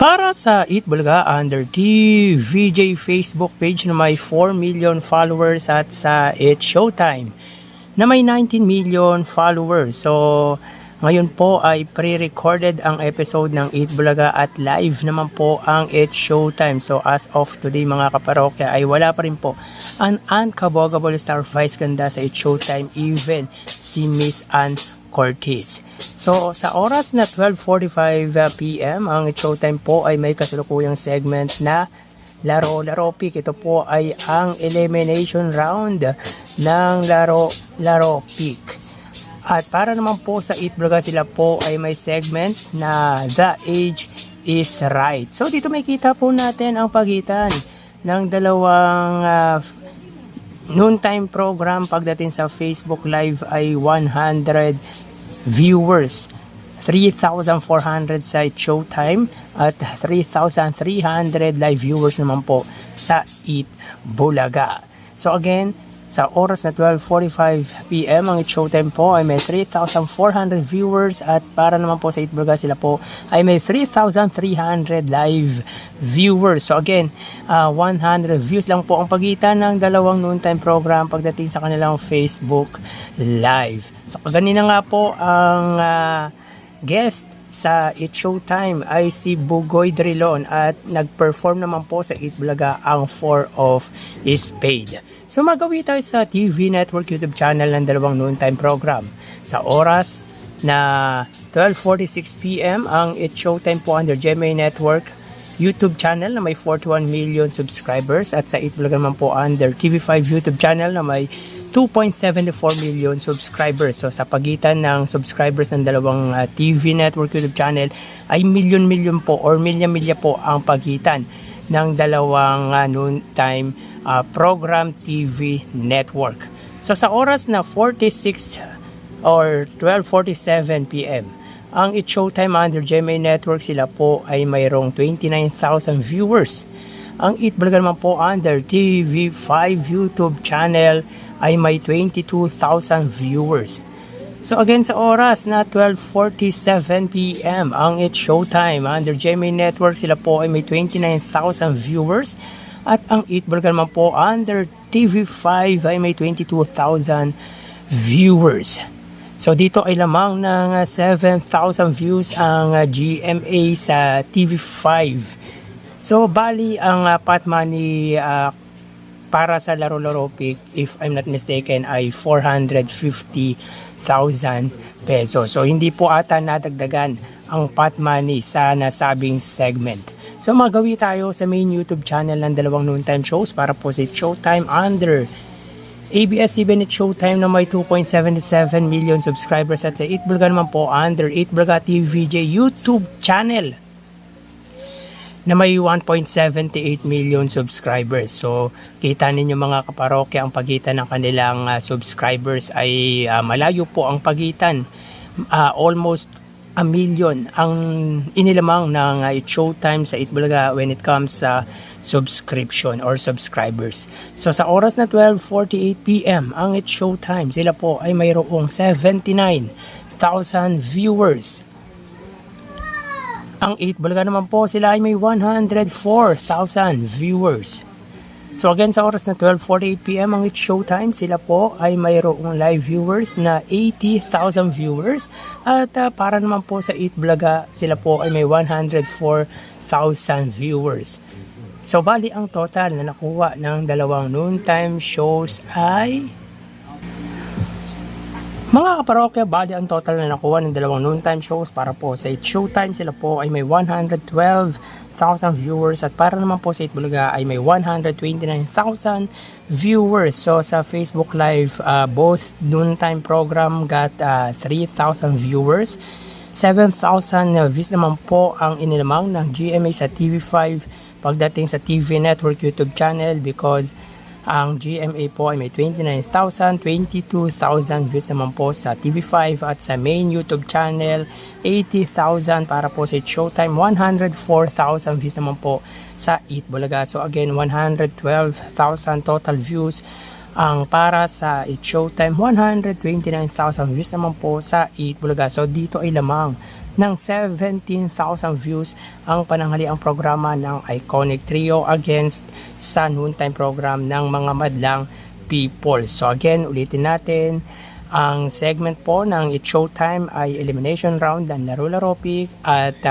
Para sa Eat Bulaga under TVJ Facebook page na may 4 million followers at sa It's Showtime na may 19 million followers. So, ngayon po ay pre-recorded ang episode ng Eat Bulaga at live naman po ang It's Showtime. So, as of today mga kaparokya ay wala pa rin po ang unkabogable star vice ganda sa It's Showtime, even si Miss Ann Cortez. So, sa oras na 12:45 PM, ang Showtime po ay may kasalukuyang segment na Laro Pick. Ito po ay ang elimination round ng Laro Pick. At para naman po sa Eat Bulaga, sila po ay may segment na The Age is Right. So, dito may kita po natin ang pagitan ng dalawang noontime program. Pagdating sa Facebook Live ay 100 viewers, 3,400 sa Showtime at 3,300 live viewers naman po sa Eat Bulaga. So again, sa oras na 12:45 PM ang Showtime po ay may 3,400 viewers at para naman po sa Eat Bulaga sila po ay may 3,300 live viewers. So again, 100 views lang po ang pagitan ng dalawang noontime program pagdating sa kanilang Facebook Live. So kanina nga po ang guest sa It's Showtime ay si Bugoy Drilon at nag-perform naman po sa Eat Bulaga ang 4 of Spade. So magawi tayo sa TV Network YouTube channel ng dalawang noontime program. Sa oras na 12:46 PM ang It's Showtime po under GMA Network YouTube channel na may 41 million subscribers at sa Eat Bulaga naman po under TV5 YouTube channel na may 2.74 million subscribers. So sa pagitan ng subscribers ng dalawang TV Network YouTube channel ay milyon po or milya po ang pagitan ng dalawang noontime program TV network. So sa oras na 46 or 12:47 PM ang It's Showtime under GMA Network, sila po ay mayroong 29,000 viewers. Ang Eat Bulaga naman po under TV5 YouTube channel ay may 22,000 viewers. So again, sa oras na 12:47 PM ang It's Showtime under GMA Network, sila po ay may 29,000 viewers at ang Eat Bulaga naman po under TV5 ay may 22,000 viewers. So dito ay lamang ng 7,000 views ang GMA sa TV5. So bali ang pot money para sa Laro Pick, if I'm not mistaken, ay 450,000 pesos. So hindi po ata nadagdagan ang pot money sa nasabing segment. So magawi tayo sa main YouTube channel ng dalawang noontime shows para po sa Showtime under ABS-CBN Showtime na may 2.77 million subscribers at sa Eat Bulaga naman po under Eat Bulaga TVJ YouTube channel na may 1.78 million subscribers. So kita ninyo mga kaparokya ang pagitan ng kanilang subscribers ay malayo po ang pagitan. Almost a million ang inilamang ng It's Showtime sa Eat Bulaga when it comes sa subscription or subscribers. So sa oras na 12:48 PM ang It's Showtime, sila po ay mayroong 79,000 viewers. Ang Eat Bulaga naman po, sila ay may 104,000 viewers. So again, sa oras na 12:48 PM ang It's Showtime, sila po ay mayroong live viewers na 80,000 viewers at para naman po sa Eat Bulaga, sila po ay may 104,000 viewers. So bali ang total na nakuha ng dalawang noontime shows ay mga kaparokya, bali ang total na nakuha ng dalawang noontime shows para po sa It's Showtime, sila po ay may 112,000 viewers at para naman po sa Eat Bulaga ay may 129,000 viewers. So sa Facebook Live, both noontime program got 3,000 viewers. 7,000 views naman po ang inilamang ng GMA sa TV5 pagdating sa TV Network YouTube channel because ang GMA po ay may 29,000, 22,000 views naman po sa TV5 at sa main YouTube channel 80,000 para po sa Showtime, 104,000 views naman po sa Eat Bulaga. So again, 112,000 total views ang para sa It's Showtime, 129,000 views naman po sa Eat Bulaga. So dito ay lamang ng 17,000 views ang pananghaliang programa ng Iconic Trio against sa noontime program ng mga madlang people. So again, ulitin natin, ang segment po ng It's Showtime ay elimination round ng Laro-Laro Pick at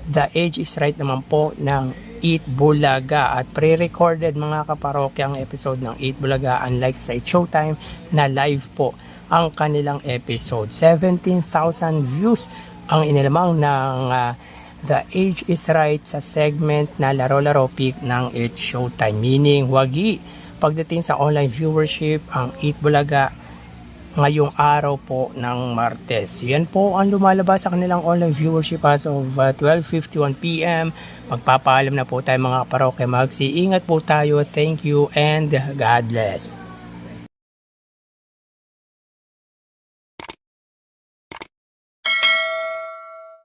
The Age is Right naman po ng Eat Bulaga, at pre-recorded mga kaparokya ang episode ng Eat Bulaga, unlike sa It's Showtime na live po ang kanilang episode. 17,000 views ang inilamang ng The Age is Right sa segment na Laro-Laro Pick ng It's Showtime, meaning wagi pagdating sa online viewership ang Eat Bulaga ngayong araw po ng Martes. Yan po ang lumalabas sa kanilang online viewership as of 12:51 PM. Magpapaalam na po tayo mga kaparokya. Mag-iingat po tayo. Thank you and God bless.